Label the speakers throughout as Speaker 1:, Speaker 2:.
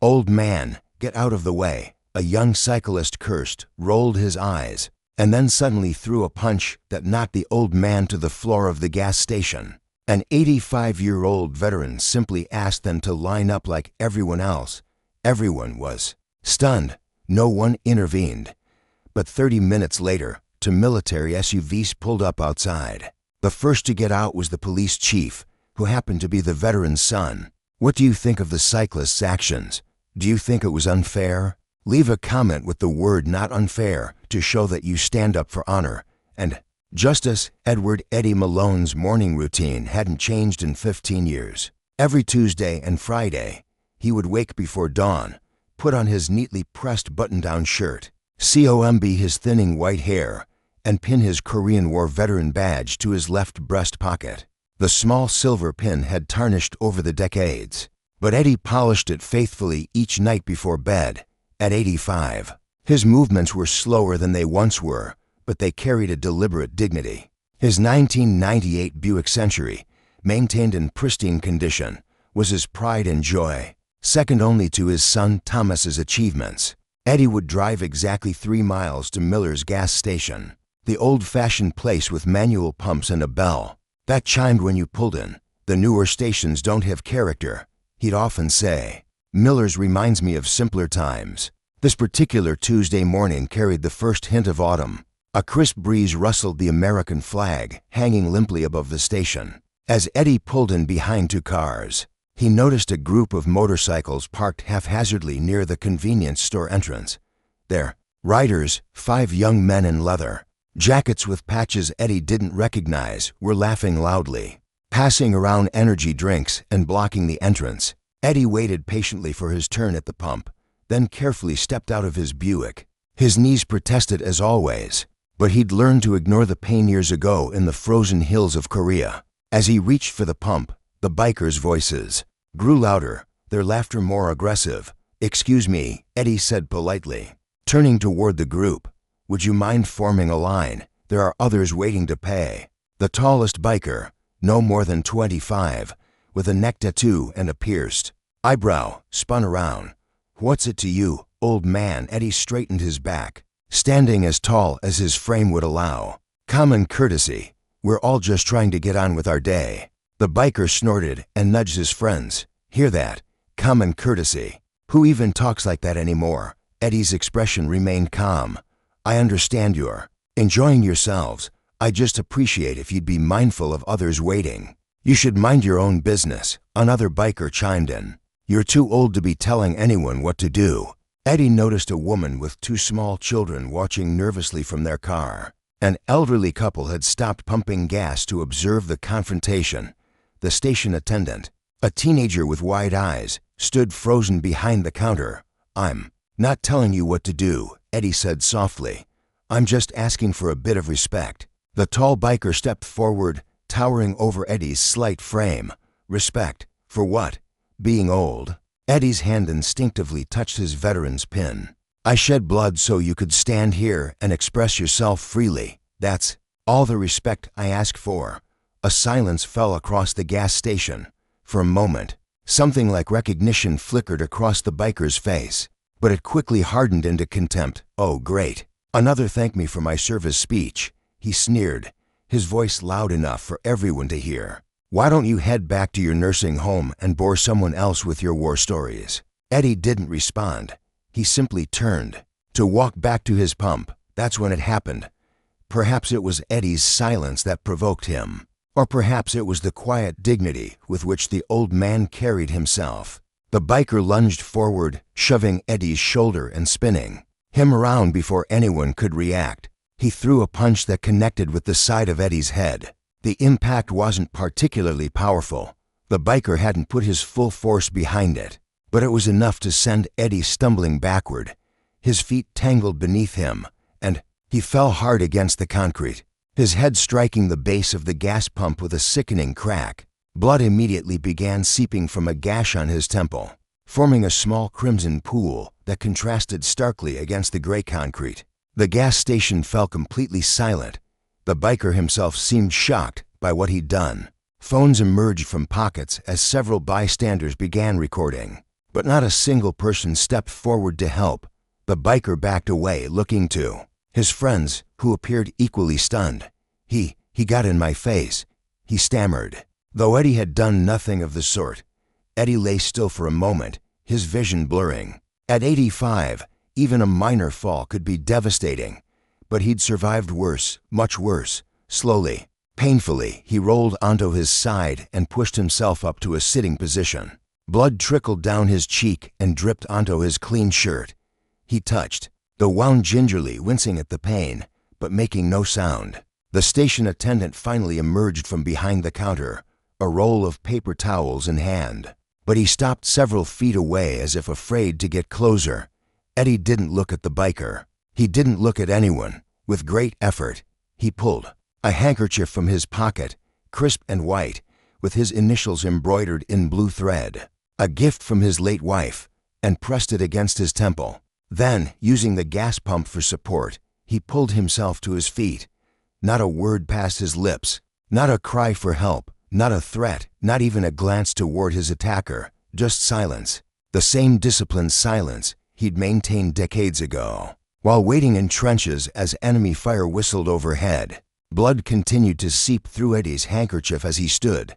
Speaker 1: "Old man, get out of the way," a young cyclist cursed, rolled his eyes, and then suddenly threw a punch that knocked the old man to the floor of the gas station. An 85-year-old veteran simply asked them to line up like everyone else. Everyone was stunned. No one intervened. But 30 minutes later, two military SUVs pulled up outside. The first to get out was the police chief, who happened to be the veteran's son. What do you think of the cyclist's actions? Do you think it was unfair? Leave a comment with the word "not unfair" to show that you stand up for honor and justice. Edward Eddie Malone's morning routine hadn't changed in 15 years. Every Tuesday and Friday, he would wake before dawn, put on his neatly pressed button-down shirt, comb his thinning white hair, and pin his Korean War veteran badge to his left breast pocket. The small silver pin had tarnished over the decades, but Eddie polished it faithfully each night before bed. At 85, his movements were slower than they once were, but they carried a deliberate dignity. His 1998 Buick Century, maintained in pristine condition, was his pride and joy, second only to his son Thomas's achievements. Eddie would drive exactly 3 miles to Miller's gas station, the old-fashioned place with manual pumps and a bell that chimed when you pulled in. "The newer stations don't have character," he'd often say. "Miller's reminds me of simpler times." This particular Tuesday morning carried the first hint of autumn. A crisp breeze rustled the American flag, hanging limply above the station. As Eddie pulled in behind 2 cars, he noticed a group of motorcycles parked haphazardly near the convenience store entrance. Their riders, 5 young men in leather jackets with patches Eddie didn't recognize, were laughing loudly, passing around energy drinks and blocking the entrance. Eddie waited patiently for his turn at the pump, then carefully stepped out of his Buick. His knees protested as always, but he'd learned to ignore the pain years ago in the frozen hills of Korea. As he reached for the pump, the bikers' voices grew louder, their laughter more aggressive. "Excuse me," Eddie said politely, turning toward the group. "Would you mind forming a line? There are others waiting to pay." The tallest biker, no more than 25, with a neck tattoo and a pierced eyebrow, spun around. "What's it to you, old man?" Eddie straightened his back, standing as tall as his frame would allow. "Common courtesy. We're all just trying to get on with our day." The biker snorted and nudged his friends. "Hear that? Common courtesy. Who even talks like that anymore?" Eddie's expression remained calm. "I understand you're enjoying yourselves. I just appreciate if you'd be mindful of others waiting." "You should mind your own business," another biker chimed in. "You're too old to be telling anyone what to do." Eddie noticed a woman with 2 small children watching nervously from their car. An elderly couple had stopped pumping gas to observe the confrontation. The station attendant, a teenager with wide eyes, stood frozen behind the counter. "I'm not telling you what to do," Eddie said softly. "I'm just asking for a bit of respect." The tall biker stepped forward, towering over Eddie's slight frame. "Respect? For what? Being old?" Eddie's hand instinctively touched his veteran's pin. "I shed blood so you could stand here and express yourself freely. That's all the respect I ask for." A silence fell across the gas station. For a moment, something like recognition flickered across the biker's face, but it quickly hardened into contempt. "Oh, great. Another thank me for my service speech," he sneered, his voice loud enough for everyone to hear. "Why don't you head back to your nursing home and bore someone else with your war stories?" Eddie didn't respond. He simply turned to walk back to his pump. That's when it happened. Perhaps it was Eddie's silence that provoked him, or perhaps it was the quiet dignity with which the old man carried himself. The biker lunged forward, shoving Eddie's shoulder and spinning him around before anyone could react. He threw a punch that connected with the side of Eddie's head. The impact wasn't particularly powerful. The biker hadn't put his full force behind it, but it was enough to send Eddie stumbling backward. His feet tangled beneath him, and he fell hard against the concrete, his head striking the base of the gas pump with a sickening crack. Blood immediately began seeping from a gash on his temple, forming a small crimson pool that contrasted starkly against the gray concrete. The gas station fell completely silent. The biker himself seemed shocked by what he'd done. Phones emerged from pockets as several bystanders began recording. but not a single person stepped forward to help. The biker backed away, looking to his friends, who appeared equally stunned. He got in my face," he stammered. Though Eddie had done nothing of the sort. Eddie lay still for a moment, his vision blurring. At 85, even a minor fall could be devastating. But he'd survived worse, much worse. Slowly, painfully, he rolled onto his side and pushed himself up to a sitting position. Blood trickled down his cheek and dripped onto his clean shirt. He touched, though wound gingerly, wincing at the pain, but making no sound. The station attendant finally emerged from behind the counter, a roll of paper towels in hand. But he stopped several feet away as if afraid to get closer. Eddie didn't look at the biker. He didn't look at anyone. With great effort, he pulled a handkerchief from his pocket, crisp and white, with his initials embroidered in blue thread, a gift from his late wife, and pressed it against his temple. Then, using the gas pump for support, he pulled himself to his feet. Not a word passed his lips, not a cry for help, not a threat, not even a glance toward his attacker, just silence. The same disciplined silence he'd maintained decades ago. While waiting in trenches as enemy fire whistled overhead, blood continued to seep through Eddie's handkerchief as he stood,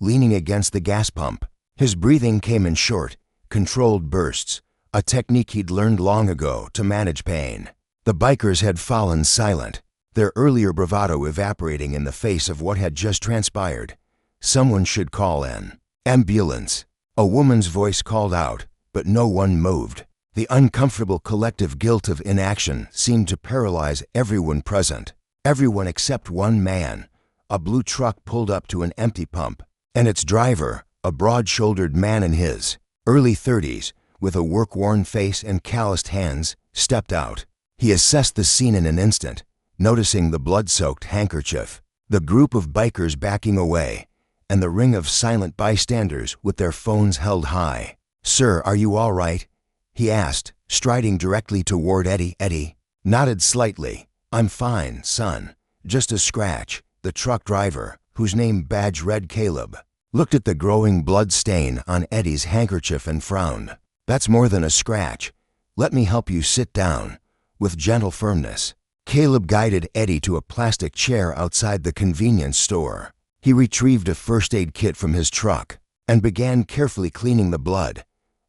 Speaker 1: leaning against the gas pump. His breathing came in short, controlled bursts, a technique he'd learned long ago to manage pain. The bikers had fallen silent, their earlier bravado evaporating in the face of what had just transpired. Someone should call an ambulance. A woman's voice called out, but no one moved. The uncomfortable collective guilt of inaction seemed to paralyze everyone present. Everyone except one man. A blue truck pulled up to an empty pump, and its driver, a broad-shouldered man in his early 30s, with a work-worn face and calloused hands, stepped out. He assessed the scene in an instant, noticing the blood-soaked handkerchief, the group of bikers backing away, and the ring of silent bystanders with their phones held high. "Sir, are you all right?" he asked, striding directly toward Eddie. Eddie nodded slightly. "I'm fine, son. Just a scratch." The truck driver, whose name badge read Caleb, looked at the growing blood stain on Eddie's handkerchief and frowned. "That's more than a scratch. Let me help you sit down." With gentle firmness, Caleb guided Eddie to a plastic chair outside the convenience store. He retrieved a first aid kit from his truck and began carefully cleaning the blood.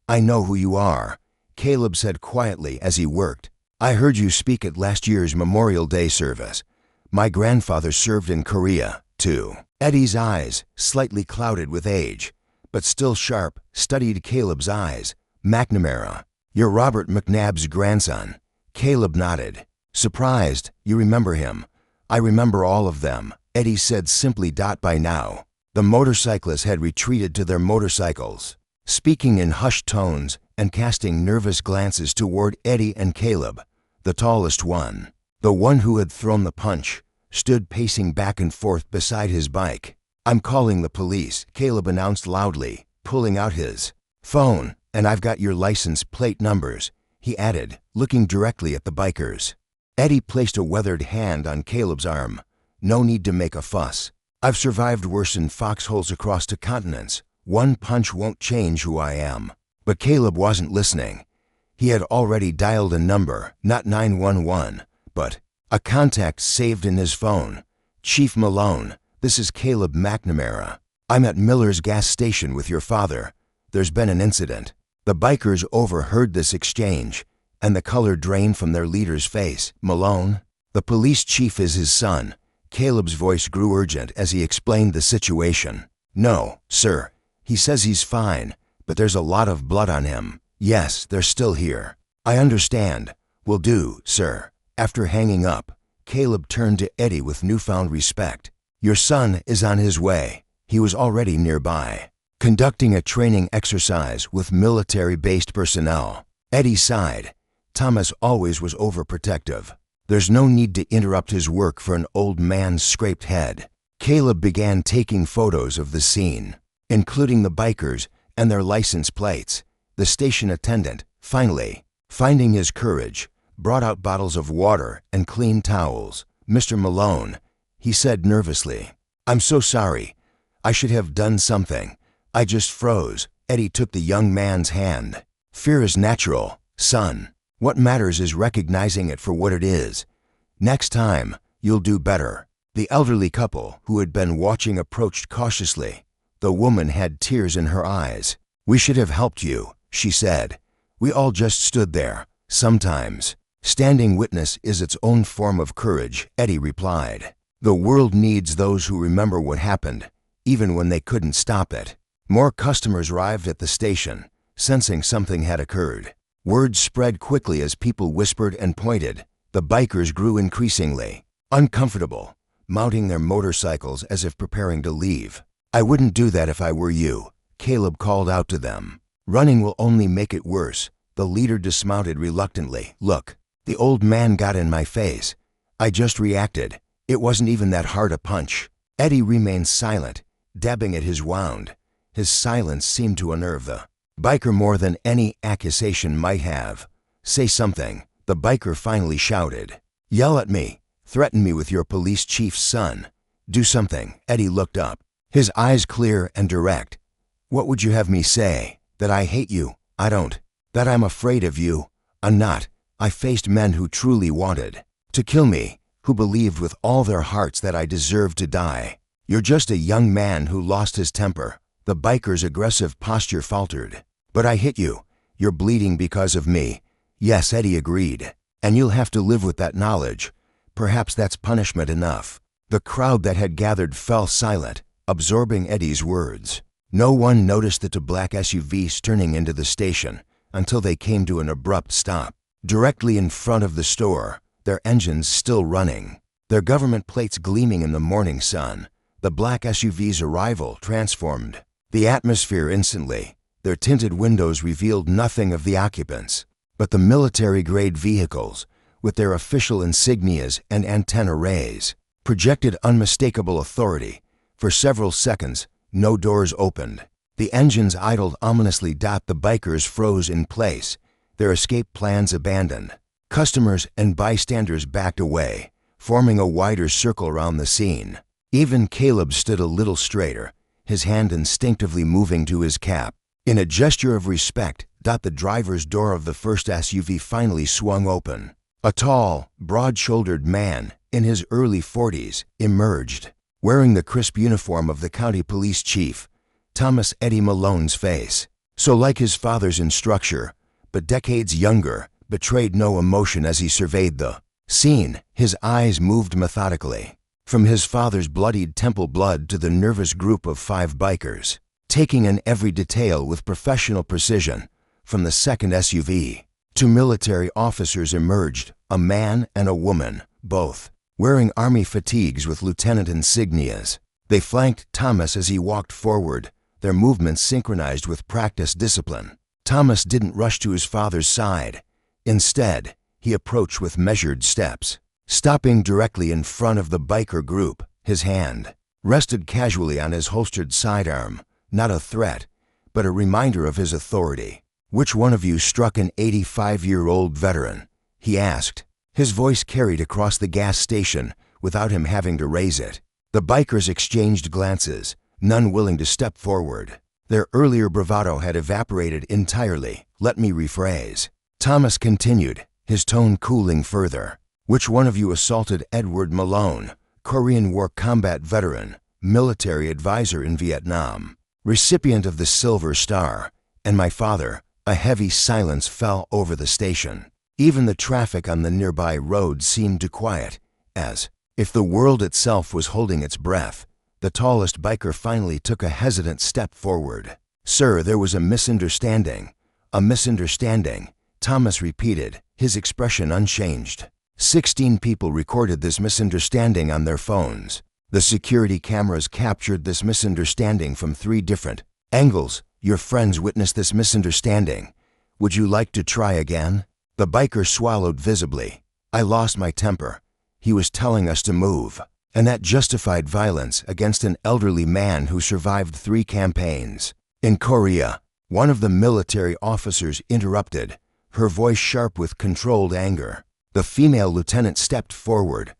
Speaker 1: "I know who you are," Caleb said quietly as he worked. "I heard you speak at last year's Memorial Day service. My grandfather served in Korea, too." Eddie's eyes, slightly clouded with age, but still sharp, studied Caleb's eyes. "McNamara, you're Robert McNabb's grandson." Caleb nodded. "Surprised, you remember him." "I remember all of them," Eddie said simply. By now, the motorcyclists had retreated to their motorcycles, speaking in hushed tones and casting nervous glances toward Eddie and Caleb. The tallest one, the one who had thrown the punch, stood pacing back and forth beside his bike. "I'm calling the police," Caleb announced loudly, pulling out his phone. "And I've got your license plate numbers," he added, looking directly at the bikers. Eddie placed a weathered hand on Caleb's arm. "No need to make a fuss. I've survived worse in foxholes across the continents. One punch won't change who I am." But Caleb wasn't listening. He had already dialed a number, not 911, but a contact saved in his phone. "Chief Malone, this is Caleb McNamara. I'm at Miller's gas station with your father. There's been an incident." The bikers overheard this exchange, and the color drained from their leader's face. "Malone? The police chief is his son." Caleb's voice grew urgent as he explained the situation. "No, sir. He says he's fine, but there's a lot of blood on him." "Yes, they're still here." "I understand. Will do, sir." After hanging up, Caleb turned to Eddie with newfound respect. "Your son is on his way." He was already nearby, conducting a training exercise with military-based personnel. Eddie sighed. Thomas always was overprotective. There's no need to interrupt his work for an old man's scraped head. Caleb began taking photos of the scene, including the bikers and their license plates. The station attendant, finally, finding his courage, brought out bottles of water and clean towels. "Mr. Malone," he said nervously, "I'm so sorry. I should have done something. I just froze." Eddie took the young man's hand. "Fear is natural, son. What matters is recognizing it for what it is. Next time, you'll do better." The elderly couple who had been watching approached cautiously. The woman had tears in her eyes. "We should have helped you," she said. "We all just stood there. Sometimes standing witness is its own form of courage," Eddie replied. "The world needs those who remember what happened, even when they couldn't stop it." More customers arrived at the station, sensing something had occurred. Word spread quickly as people whispered and pointed. The bikers grew increasingly uncomfortable, mounting their motorcycles as if preparing to leave. "I wouldn't do that if I were you," Caleb called out to them. "Running will only make it worse." The leader dismounted reluctantly. "Look, the old man got in my face. I just reacted. It wasn't even that hard a punch." Eddie remained silent, dabbing at his wound. His silence seemed to unnerve the biker more than any accusation might have. "Say something," the biker finally shouted. "Yell at me. Threaten me with your police chief's son. Do something." Eddie looked up, his eyes clear and direct. "What would you have me say? That I hate you? I don't. That I'm afraid of you? I'm not. I faced men who truly wanted to kill me, who believed with all their hearts that I deserved to die. You're just a young man who lost his temper." The biker's aggressive posture faltered. "But I hit you. You're bleeding because of me." "Yes," Eddie agreed. "And you'll have to live with that knowledge. Perhaps that's punishment enough." The crowd that had gathered fell silent, absorbing Eddie's words. No one noticed the two black SUVs turning into the station until they came to an abrupt stop, directly in front of the store, their engines still running, their government plates gleaming in the morning sun. The black SUV's arrival transformed the atmosphere instantly. Their tinted windows revealed nothing of the occupants, but the military-grade vehicles, with their official insignias and antenna rays, projected unmistakable authority. For several seconds, no doors opened. The engines idled ominously. The bikers froze in place, their escape plans abandoned. Customers and bystanders backed away, forming a wider circle around the scene. Even Caleb stood a little straighter, his hand instinctively moving to his cap. In a gesture of respect, the driver's door of the first SUV finally swung open. A tall, broad-shouldered man, in his early 40s, emerged, wearing the crisp uniform of the county police chief. Thomas Eddie Malone's face, so like his father's in structure, but decades younger, betrayed no emotion as he surveyed the scene. His eyes moved methodically, from his father's bloodied temple blood to the nervous group of 5 bikers, taking in every detail with professional precision. From the second SUV, 2 military officers emerged, a man and a woman, both wearing army fatigues with lieutenant insignias. They flanked Thomas as he walked forward, their movements synchronized with practiced discipline. Thomas didn't rush to his father's side. Instead, he approached with measured steps, stopping directly in front of the biker group. His hand rested casually on his holstered sidearm, not a threat, but a reminder of his authority. "Which one of you struck an 85-year-old veteran?" he asked. His voice carried across the gas station without him having to raise it. The bikers exchanged glances, none willing to step forward. Their earlier bravado had evaporated entirely. "Let me rephrase," Thomas continued, his tone cooling further. "Which one of you assaulted Edward Malone, Korean War combat veteran, military advisor in Vietnam, recipient of the Silver Star, and my father?" A heavy silence fell over the station. Even the traffic on the nearby road seemed to quiet, as if the world itself was holding its breath. The tallest biker finally took a hesitant step forward. "Sir, there was a misunderstanding." "A misunderstanding," Thomas repeated, his expression unchanged. 16 people recorded this misunderstanding on their phones. The security cameras captured this misunderstanding from 3 different angles. "Your friends witnessed this misunderstanding. Would you like to try again?" The biker swallowed visibly. "I lost my temper. He was telling us to move, and that justified violence against an elderly man who survived 3 campaigns in Korea." One of the military officers interrupted, her voice sharp with controlled anger. The female lieutenant stepped forward.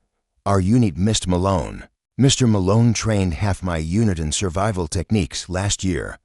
Speaker 1: "Our unit missed Malone. Mr. Malone trained half my unit in survival techniques last year.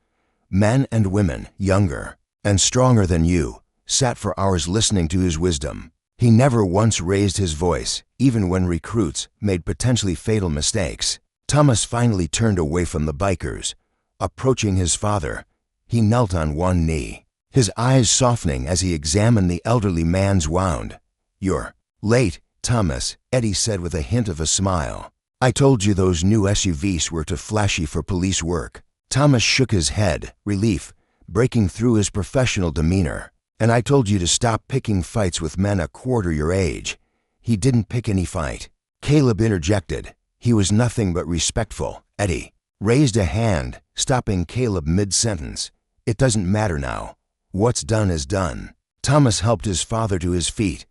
Speaker 1: Men and women, younger and stronger than you, sat for hours listening to his wisdom. He never once raised his voice, even when recruits made potentially fatal mistakes. Thomas finally turned away from the bikers. Approaching his father, he knelt on one knee, his eyes softening as he examined the elderly man's wound. "You're late, Thomas," Eddie said with a hint of a smile. "I told you those new SUVs were too flashy for police work." Thomas shook his head, relief breaking through his professional demeanor. "And I told you to stop picking fights with men a quarter your age." "He didn't pick any fight," Caleb interjected. He was nothing but respectful. Eddie raised a hand, stopping Caleb mid-sentence. "It doesn't matter now. What's done is done." Thomas helped his father to his feet.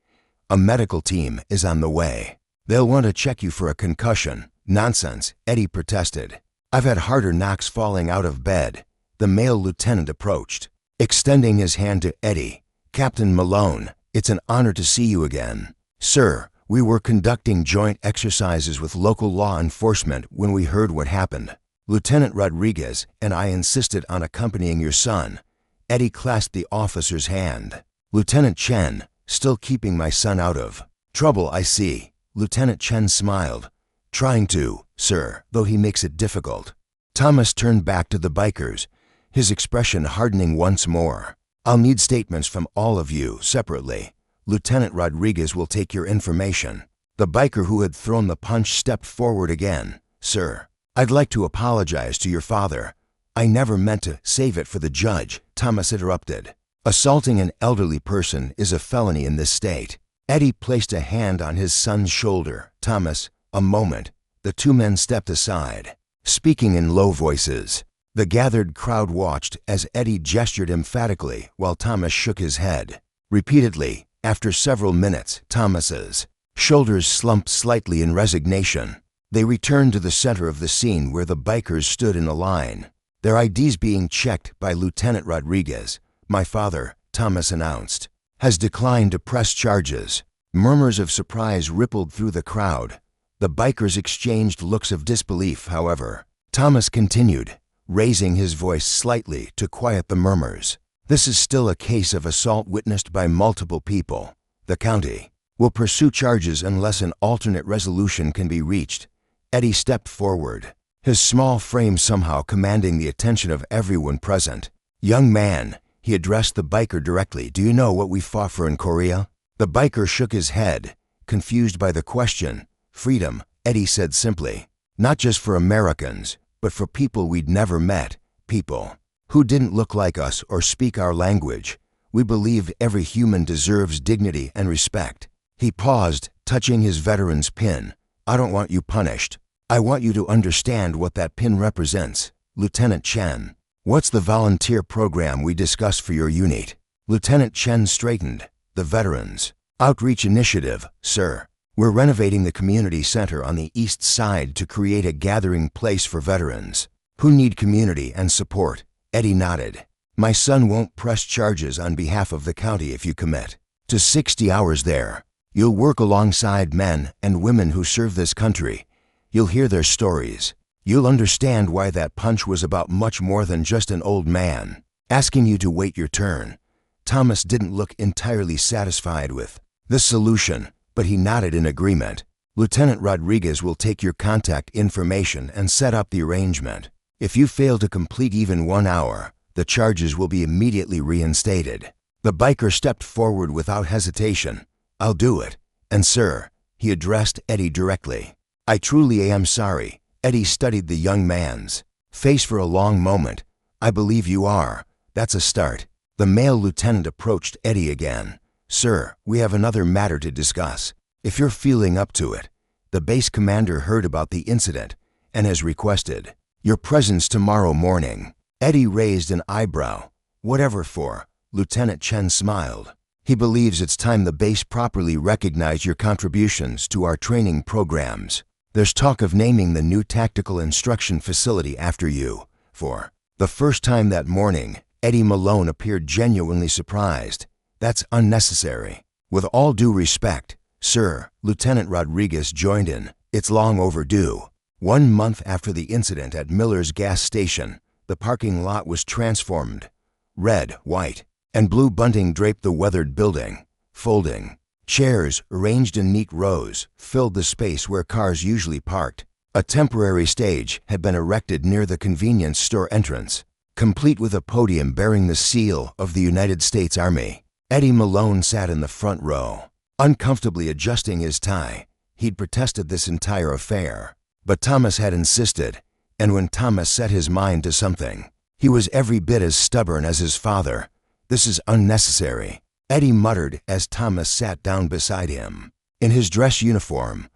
Speaker 1: "A medical team is on the way. They'll want to check you for a concussion." "Nonsense," Eddie protested. "I've had harder knocks falling out of bed." The male lieutenant approached, extending his hand to Eddie. "Captain Malone, it's an honor to see you again." "Sir, we were conducting joint exercises with local law enforcement when we heard what happened. Lieutenant Rodriguez and I insisted on accompanying your son." Eddie clasped the officer's hand. "Lieutenant Chen, still keeping my son out of trouble, I see." Lieutenant Chen smiled. "Trying to, sir, though he makes it difficult." Thomas turned back to the bikers, his expression hardening once more. "I'll need statements from all of you separately. Lieutenant Rodriguez will take your information." The biker who had thrown the punch stepped forward again. "Sir, I'd like to apologize to your father." "I never meant to." "Save it for the judge," Thomas interrupted. "Assaulting an elderly person is a felony in this state." Eddie placed a hand on his son's shoulder. "Thomas, a moment." The two men stepped aside, speaking in low voices. The gathered crowd watched as Eddie gestured emphatically while Thomas shook his head. Repeatedly, after several minutes, Thomas's shoulders slumped slightly in resignation. They returned to the center of the scene where the bikers stood in a line, their IDs being checked by Lieutenant Rodriguez. "My father," Thomas announced, "has declined to press charges." Murmurs of surprise rippled through the crowd. The bikers exchanged looks of disbelief, however. Thomas continued, raising his voice slightly to quiet the murmurs. "This is still a case of assault witnessed by multiple people. The county will pursue charges unless an alternate resolution can be reached." Eddie stepped forward, his small frame somehow commanding the attention of everyone present. "Young man," he addressed the biker directly, "do you know what we fought for in Korea?" The biker shook his head, confused by the question. "Freedom," Eddie said simply. "Not just for Americans, but for people we'd never met, people who didn't look like us or speak our language. We believe every human deserves dignity and respect." He paused, touching his veteran's pin. "I don't want you punished. I want you to understand what that pin represents." "Lieutenant Chen, what's the volunteer program we discussed for your unit?" Lieutenant Chen straightened. "The Veterans Outreach Initiative, sir. We're renovating the community center on the east side to create a gathering place for veterans who need community and support." Eddie nodded. "My son won't press charges on behalf of the county if you commit to 60 hours there. You'll work alongside men and women who serve this country. You'll hear their stories. You'll understand why that punch was about much more than just an old man asking you to wait your turn." Thomas didn't look entirely satisfied with the solution, but he nodded in agreement. "Lieutenant Rodriguez will take your contact information and set up the arrangement. If you fail to complete even 1 hour, the charges will be immediately reinstated." The biker stepped forward without hesitation. "I'll do it. And sir," he addressed Eddie directly, "I truly am sorry." Eddie studied the young man's face for a long moment. "I believe you are. That's a start." The male lieutenant approached Eddie again. "Sir, we have another matter to discuss, if you're feeling up to it. The base commander heard about the incident and has requested your presence tomorrow morning." Eddie raised an eyebrow. "Whatever for?" Lieutenant Chen smiled. "He believes it's time the base properly recognized your contributions to our training programs. There's talk of naming the new tactical instruction facility after you." For the first time that morning, Eddie Malone appeared genuinely surprised. "That's unnecessary." "With all due respect, sir," Lieutenant Rodriguez joined in, "it's long overdue." 1 month after the incident at Miller's gas station, The parking lot was transformed. Red, white, and blue bunting draped the weathered building. Folding chairs, arranged in neat rows, filled the space where cars usually parked. A temporary stage had been erected near the convenience store entrance, complete with a podium bearing the seal of the United States Army. Eddie Malone sat in the front row, uncomfortably adjusting his tie. He'd protested this entire affair, but Thomas had insisted, and when Thomas set his mind to something, he was every bit as stubborn as his father. "This is unnecessary," Eddie muttered as Thomas sat down beside him. In his dress uniform,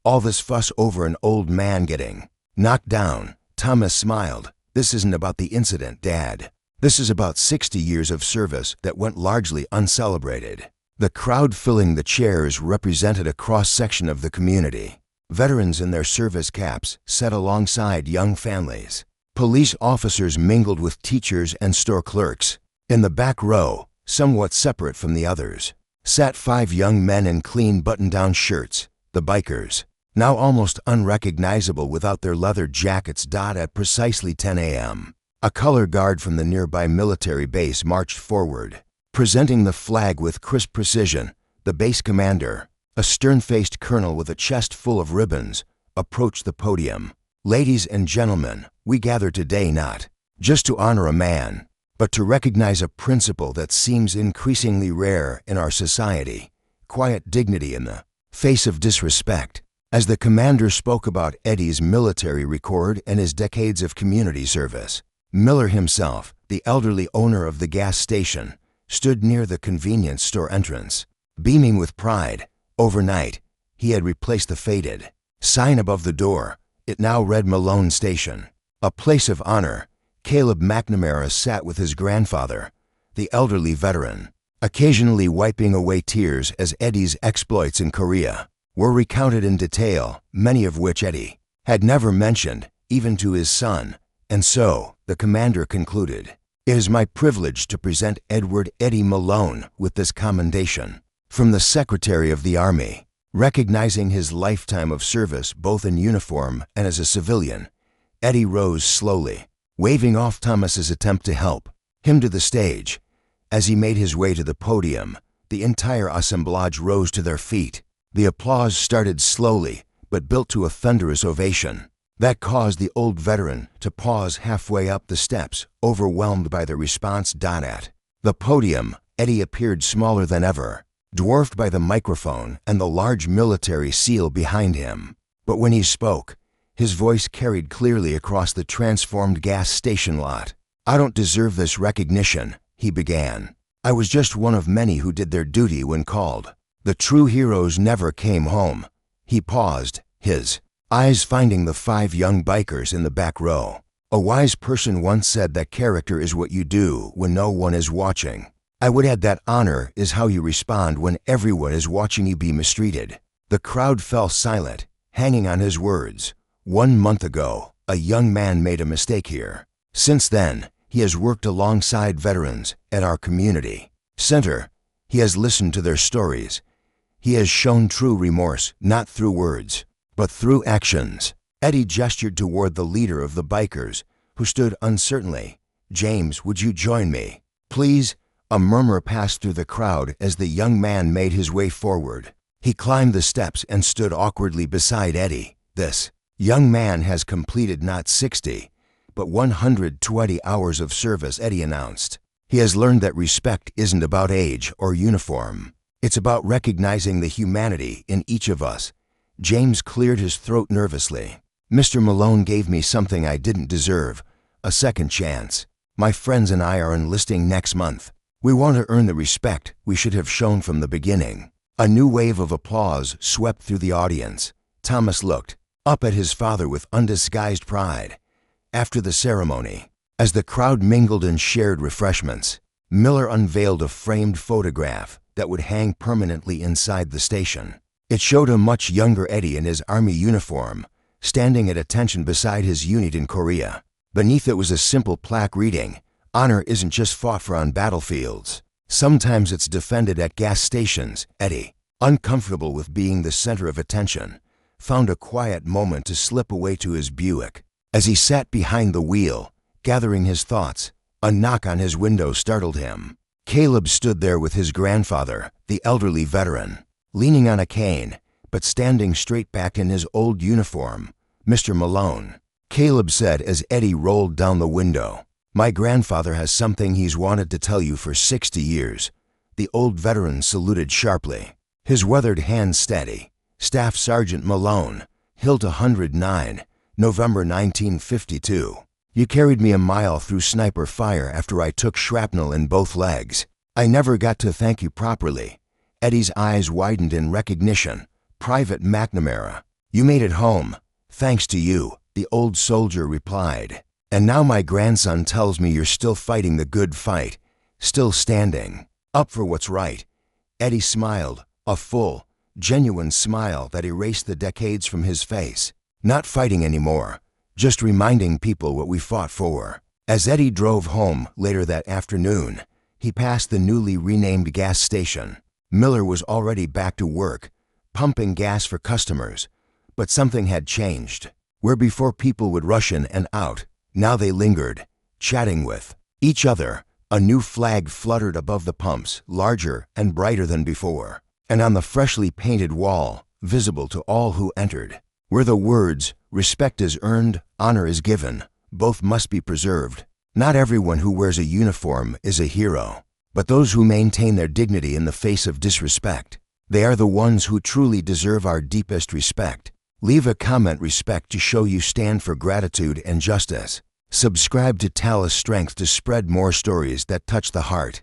Speaker 1: all this fuss over an old man getting knocked down. Thomas smiled. "This isn't about the incident, Dad. This is about 60 years of service that went largely uncelebrated." The crowd filling the chairs represented a cross-section of the community. Veterans in their service caps sat alongside young families. Police officers mingled with teachers and store clerks. In the back row, somewhat separate from the others, sat 5 young men in clean button-down shirts, the bikers, now almost unrecognizable without their leather jackets. At precisely 10 a.m., a color guard from the nearby military base marched forward, presenting the flag with crisp precision. The base commander, a stern-faced colonel with a chest full of ribbons, approached the podium. "Ladies and gentlemen, we gather today not just to honor a man, but to recognize a principle that seems increasingly rare in our society: quiet dignity in the face of disrespect." As the commander spoke about Eddie's military record and his decades of community service, Miller himself, the elderly owner of the gas station, stood near the convenience store entrance, beaming with pride. Overnight, he had replaced the faded sign above the door. It now read Malone Station, a place of honor. Caleb McNamara sat with his grandfather, the elderly veteran, occasionally wiping away tears as Eddie's exploits in Korea were recounted in detail, many of which Eddie had never mentioned, even to his son. And so, the commander concluded, "It is my privilege to present Edward Eddie Malone with this commendation from the Secretary of the Army." Recognizing his lifetime of service both in uniform and as a civilian, Eddie rose slowly, waving off Thomas's attempt to help him to the stage. As he made his way to the podium, the entire assemblage rose to their feet. The applause started slowly, but built to a thunderous ovation that caused the old veteran to pause halfway up the steps, overwhelmed by the response. At the podium, Eddie appeared smaller than ever, dwarfed by the microphone and the large military seal behind him. But when he spoke, his voice carried clearly across the transformed gas station lot. "I don't deserve this recognition," he began. "I was just one of many who did their duty when called. The true heroes never came home." He paused, his eyes finding the 5 young bikers in the back row. "A wise person once said that character is what you do when no one is watching. I would add that honor is how you respond when everyone is watching you be mistreated." The crowd fell silent, hanging on his words. 1 month ago, a young man made a mistake here. Since then, he has worked alongside veterans at our community center. He has listened to their stories. He has shown true remorse, not through words, but through actions. Eddie gestured toward the leader of the bikers, who stood uncertainly. "James, would you join me, please?" A murmur passed through the crowd as the young man made his way forward. He climbed the steps and stood awkwardly beside Eddie. "This young man has completed not 60, but 120 hours of service," Eddie announced. "He has learned that respect isn't about age or uniform. It's about recognizing the humanity in each of us." James cleared his throat nervously. "Mr. Malone gave me something I didn't deserve, a second chance. My friends and I are enlisting next month. We want to earn the respect we should have shown from the beginning." A new wave of applause swept through the audience. Thomas looked up at his father with undisguised pride. After the ceremony, as the crowd mingled and shared refreshments, Miller unveiled a framed photograph that would hang permanently inside the station. It showed a much younger Eddie in his Army uniform, standing at attention beside his unit in Korea. Beneath it was a simple plaque reading, "Honor isn't just fought for on battlefields. Sometimes it's defended at gas stations." Eddie, uncomfortable with being the center of attention, found a quiet moment to slip away to his Buick. As he sat behind the wheel, Gathering his thoughts, a knock on his window startled him. Caleb stood there with his grandfather, the elderly veteran, leaning on a cane, but standing straight back in his old uniform. "Mr. Malone," Caleb said as Eddie rolled down the window, "my grandfather has something he's wanted to tell you for 60 years. The old veteran saluted sharply, his weathered hand steady. "Staff Sergeant Malone, Hilt 109, November 1952. You carried me a mile through sniper fire after I took shrapnel in both legs. I never got to thank you properly." Eddie's eyes widened in recognition. "Private McNamara, you made it home. Thanks to you," the old soldier replied. "And now my grandson tells me you're still fighting the good fight, still standing up for what's right." Eddie smiled, a full, genuine smile that erased the decades from his face. "Not fighting anymore, just reminding people what we fought for." As Eddie drove home later that afternoon, he passed the newly renamed gas station. Miller was already back to work, pumping gas for customers. But something had changed. Where before people would rush in and out, now they lingered, chatting with each other. A new flag fluttered above the pumps, larger and brighter than before. And on the freshly painted wall, visible to all who entered, were the words, "Respect is earned, honor is given. Both must be preserved." Not everyone who wears a uniform is a hero, but those who maintain their dignity in the face of disrespect. They are the ones who truly deserve our deepest respect. Leave a comment respect to show you stand for gratitude and justice. Subscribe to Talus Strength to spread more stories that touch the heart.